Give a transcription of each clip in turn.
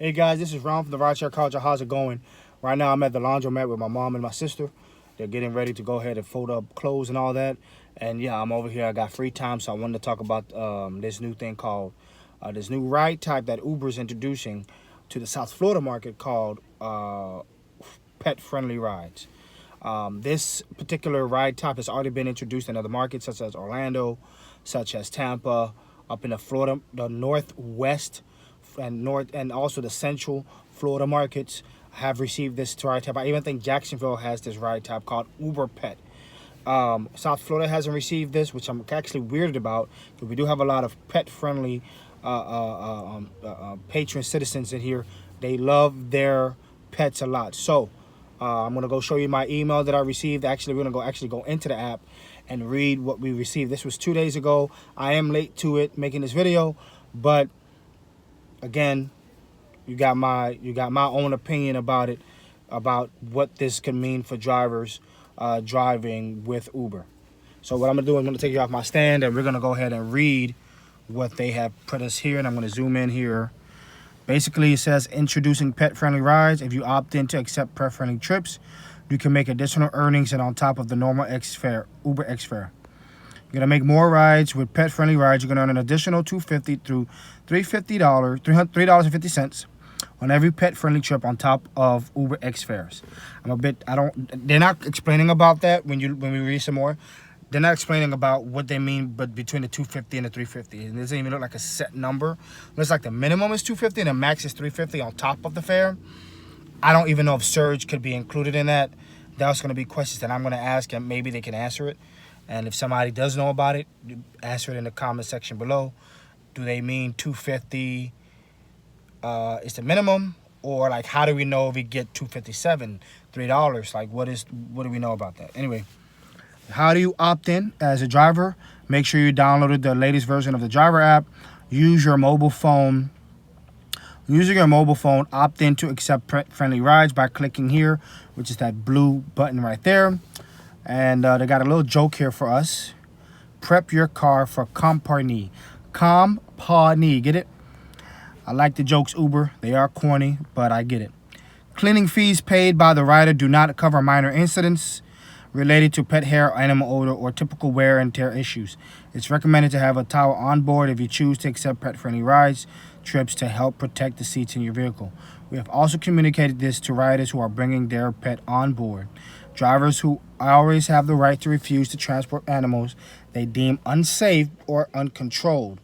Hey guys, this is Ron from the Rideshare Culture. How's it going? Right now I'm at the laundromat with my mom and my sister. They're getting ready to go ahead and fold up clothes and all that. And yeah, I'm over here. I got free time, so I wanted to talk about this new thing called, this new ride type that Uber's introducing to the South Florida market called pet-friendly rides. This particular ride type has already been introduced in other markets such as Orlando, such as Tampa, up in the Florida, the Northwest and also the Central Florida markets have received this ride type. I even think Jacksonville has this ride type called Uber Pet. South Florida hasn't received this, which I'm actually weirded about, because we do have a lot of pet-friendly patron citizens in here. They love their pets a lot. So I'm gonna go show you my email that I received. Actually, we're gonna go into the app and read what we received. This was 2 days ago. I am late to it making this video, but again, you got my own opinion about it, about what this could mean for drivers driving with Uber. So what I'm gonna do, I'm gonna take you off my stand and we're gonna go ahead and read what they have put us here, and I'm gonna zoom in here. Basically, it says introducing pet-friendly rides. If you opt in to accept pet-friendly trips, you can make additional earnings and on top of the normal X fare, Uber X fare. You're gonna make more rides with pet-friendly rides. You're gonna earn an additional $250 through $3.50 on every pet-friendly trip on top of Uber X fares. They're not explaining about that when we read some more. They're not explaining about what they mean, but between the 250 and the 350, it doesn't even look like a set number. It looks like the minimum is 250 and the max is 350 on top of the fare. I don't even know if surge could be included in that. That's going to be questions that I'm going to ask, and maybe they can answer it. And if somebody does know about it, answer it in the comment section below. Do they mean 250 is the minimum, or like how do we know if we get 257, $3? Like what do we know about that? Anyway. How do you opt in as a driver? Make sure you downloaded the latest version of the driver app. Use your mobile phone. Using your mobile phone, opt in to accept pet-friendly rides by clicking here, which is that blue button right there. And they got a little joke here for us. Prep your car for compagnie. Compagnie, get it? I like the jokes, Uber. They are corny, but I get it. Cleaning fees paid by the rider do not cover minor incidents related to pet hair, animal odor, or typical wear and tear issues. It's recommended to have a towel on board if you choose to accept pet-friendly rides trips to help protect the seats in your vehicle. We have also communicated this to riders who are bringing their pet on board. Drivers who always have the right to refuse to transport animals they deem unsafe or uncontrolled.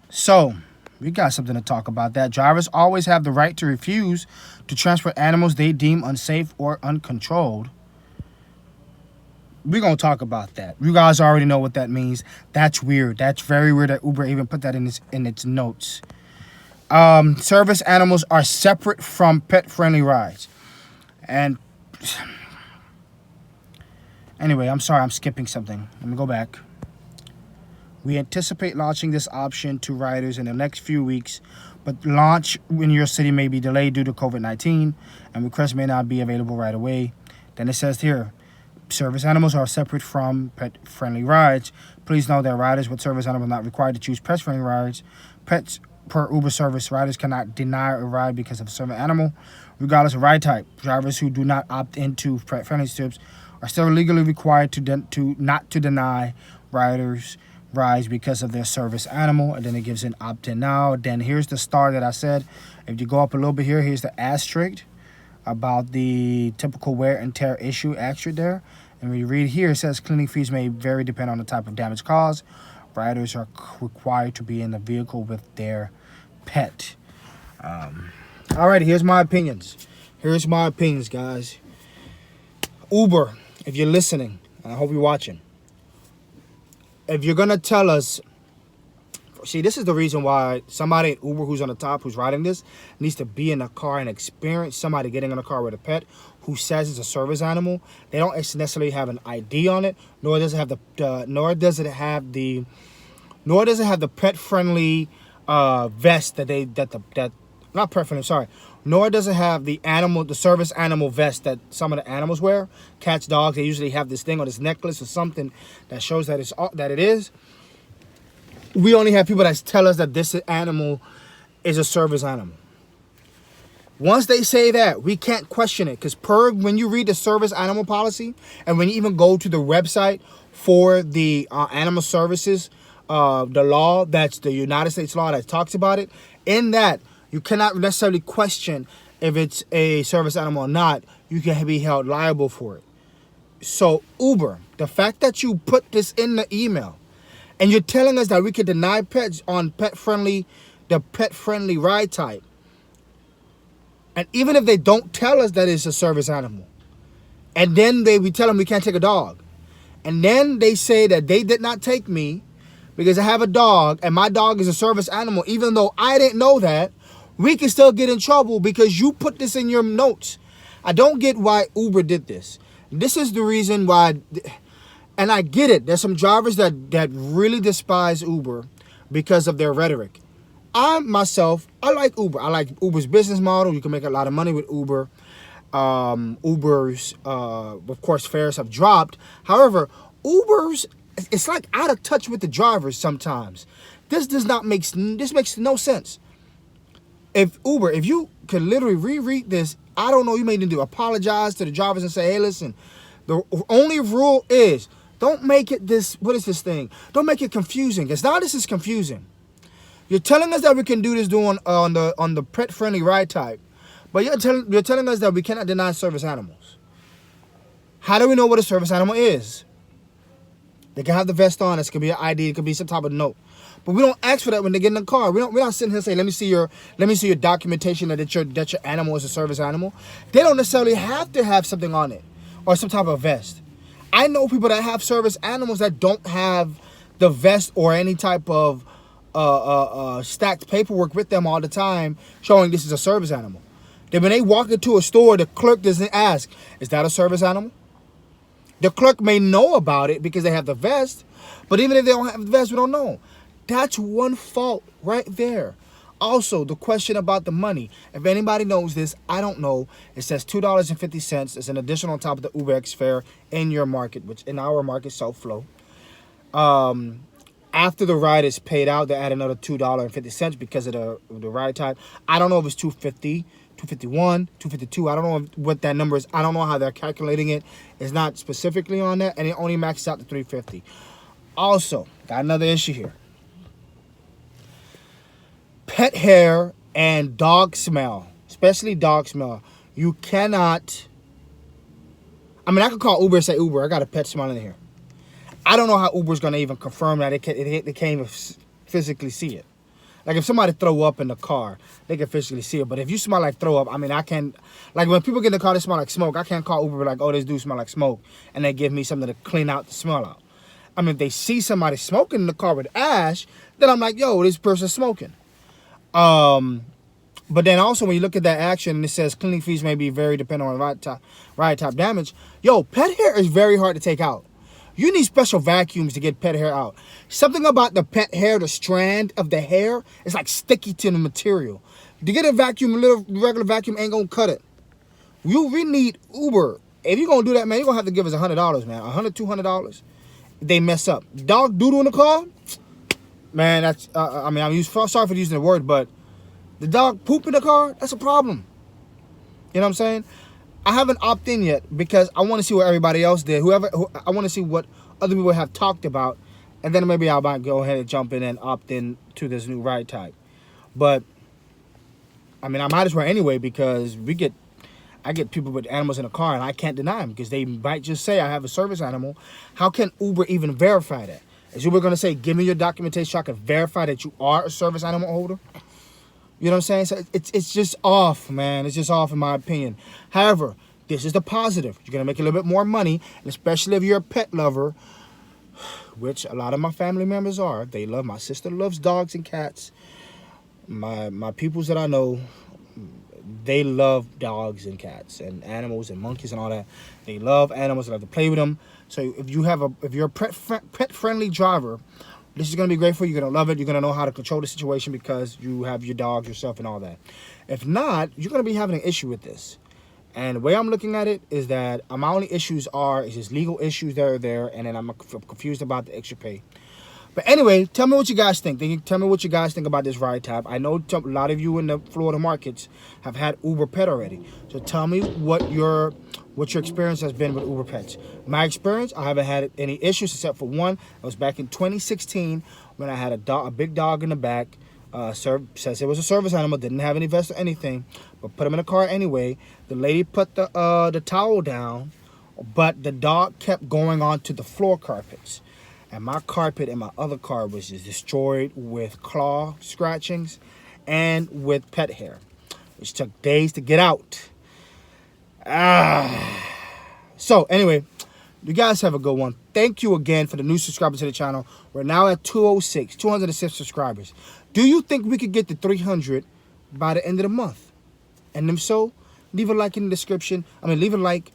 So, we got something to talk about that. Drivers always have the right to refuse to transport animals they deem unsafe or uncontrolled. We're going to talk about that. You guys already know what that means. That's weird. That's very weird that Uber even put that in its notes. Service animals are separate from pet-friendly rides. And anyway, I'm sorry, I'm skipping something. Let me go back. We anticipate launching this option to riders in the next few weeks, but launch in your city may be delayed due to COVID-19, and requests may not be available right away. Then it says here, service animals are separate from pet-friendly rides. Please know that riders with service animals are not required to choose pet-friendly rides. Pets per Uber service, riders cannot deny a ride because of a service animal, regardless of ride type. Drivers who do not opt into pet-friendly trips are still legally required to not to deny riders rides because of their service animal. And then it gives an opt-in now. Then here's the star that I said. If you go up a little bit here, here's the asterisk about the typical wear and tear issue asterisk there. And when you read here, it says cleaning fees may vary depending on the type of damage caused. Riders are required to be in the vehicle with their pet. All right, here's my opinions. Here's my opinions, guys. Uber, if you're listening, and I hope you're watching, if you're going to tell us, see, this is the reason why somebody at Uber who's on the top, who's riding this, needs to be in a car and experience somebody getting in a car with a pet who says it's a service animal. They don't necessarily have an ID on it, nor does it have the pet-friendly vest not pet-friendly, sorry. Nor does it have the service animal vest that some of the animals wear. Cats, dogs, they usually have this thing or this necklace or something that shows that it is. We only have people that tell us that this animal is a service animal. Once they say that, we can't question it, because when you read the service animal policy, and when you even go to the website for the animal services, the law, that's the United States law that talks about it, in that you cannot necessarily question if it's a service animal or not. You can be held liable for it. So Uber, the fact that you put this in the email and you're telling us that we can deny pets on the pet-friendly ride type, and even if they don't tell us that it's a service animal, and then we tell them we can't take a dog, and then they say that they did not take me because I have a dog and my dog is a service animal, even though I didn't know that, we can still get in trouble because you put this in your notes. I don't get why Uber did this. This is the reason why, and I get it. There's some drivers that really despise Uber because of their rhetoric. I like Uber. I like Uber's business model. You can make a lot of money with Uber. Uber's, of course, fares have dropped. However, Uber's, it's like out of touch with the drivers sometimes. This makes no sense. If you could literally reread this, I don't know, you may need to apologize to the drivers and say, hey, listen, the only rule is don't make it this, what is this thing? Don't make it confusing, because now this is confusing. You're telling us that we can do this on the pet-friendly ride type, but you're telling us that we cannot deny service animals. How do we know what a service animal is? They can have the vest on. It could be an ID. It could be some type of note. But we don't ask for that when they get in the car. We're not sitting here saying, let me see your documentation that your animal is a service animal. They don't necessarily have to have something on it or some type of vest. I know people that have service animals that don't have the vest or any type of stacked paperwork with them all the time showing this is a service animal. Then when they walk into a store, the clerk doesn't ask, is that a service animal? The clerk may know about it because they have the vest, but even if they don't have the vest, we don't know. That's one fault right there. Also, the question about the money. If anybody knows this, I don't know. It says $2.50. It's an additional on top of the UberX fare in your market, which in our market, SoFlo. After the ride is paid out, they add another $2.50 because of the ride type. I don't know if it's $2.50, $2.51, $2.52. I don't know what that number is. I don't know how they're calculating it. It's not specifically on that, and it only maxes out to $3.50. Also, got another issue here. Pet hair and dog smell, especially dog smell. You cannot. I mean, I could call Uber and say, Uber, I got a pet smell in here. I don't know how Uber's going to even confirm that. They can't even physically see it. Like if somebody throw up in the car, they can physically see it. But if you smell like throw up, I mean, I can't. Like when people get in the car, they smell like smoke. I can't call Uber like, oh, this dude smell like smoke, and they give me something to clean out the smell out. I mean, if they see somebody smoking in the car with ash, then I'm like, yo, this person's smoking. But then also when you look at that action and it says cleaning fees may be very dependent on ride type damage. Yo, pet hair is very hard to take out. You need special vacuums to get pet hair out. Something about the pet hair, the strand of the hair, is like sticky to the material. To get a vacuum, a little regular vacuum ain't gonna cut it. We need Uber. If you're gonna do that, man, you're gonna have to give us $100, man. $100, $200. They mess up. Dog doodle in the car? Man, that's, I mean, sorry for using the word, but the dog poop in the car, that's a problem. You know what I'm saying? I haven't opted in yet because I want to see what everybody else did. I want to see what other people have talked about, and then maybe I might go ahead and jump in and opt in to this new ride type. But, I mean, I might as well anyway because I get people with animals in the car and I can't deny them because they might just say I have a service animal. How can Uber even verify that? Is Uber going to say, give me your documentation so I can verify that you are a service animal holder? You know what I'm saying? So it's just off, man. It's just off in my opinion. However, this is the positive. You're going to make a little bit more money, and especially if you're a pet lover, which a lot of my family members are. They love, my sister loves dogs and cats. My peoples that I know, they love dogs and cats and animals and monkeys and all that. They love animals. They love to play with them. So if you're a pet-friendly driver, this is going to be great for you. You're going to love it. You're going to know how to control the situation because you have your dog, yourself, and all that. If not, you're going to be having an issue with this. And the way I'm looking at it is that my only issues is just legal issues that are there, and then I'm confused about the extra pay. But anyway, tell me what you guys think. Tell me what you guys think about this ride tab. I know a lot of you in the Florida markets have had Uber Pet already. So tell me what your experience has been with Uber Pets. My experience, I haven't had any issues except for one. It was back in 2016 when I had a big dog in the back. Says it was a service animal, didn't have any vest or anything, but put him in the car anyway. The lady put the towel down, but the dog kept going onto the floor carpets. And my carpet in my other car was just destroyed with claw scratchings and with pet hair, which took days to get out. So anyway, you guys have a good one. Thank you again for the new subscribers to the channel. We're now at 206 subscribers. Do you think we could get to 300 by the end of the month? And if so, leave a like in the description. Leave a like,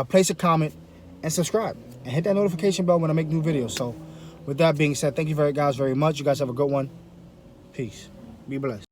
place a comment, and subscribe. And hit that notification bell when I make new videos. So with that being said, thank you guys very much. You guys have a good one. Peace. Be blessed.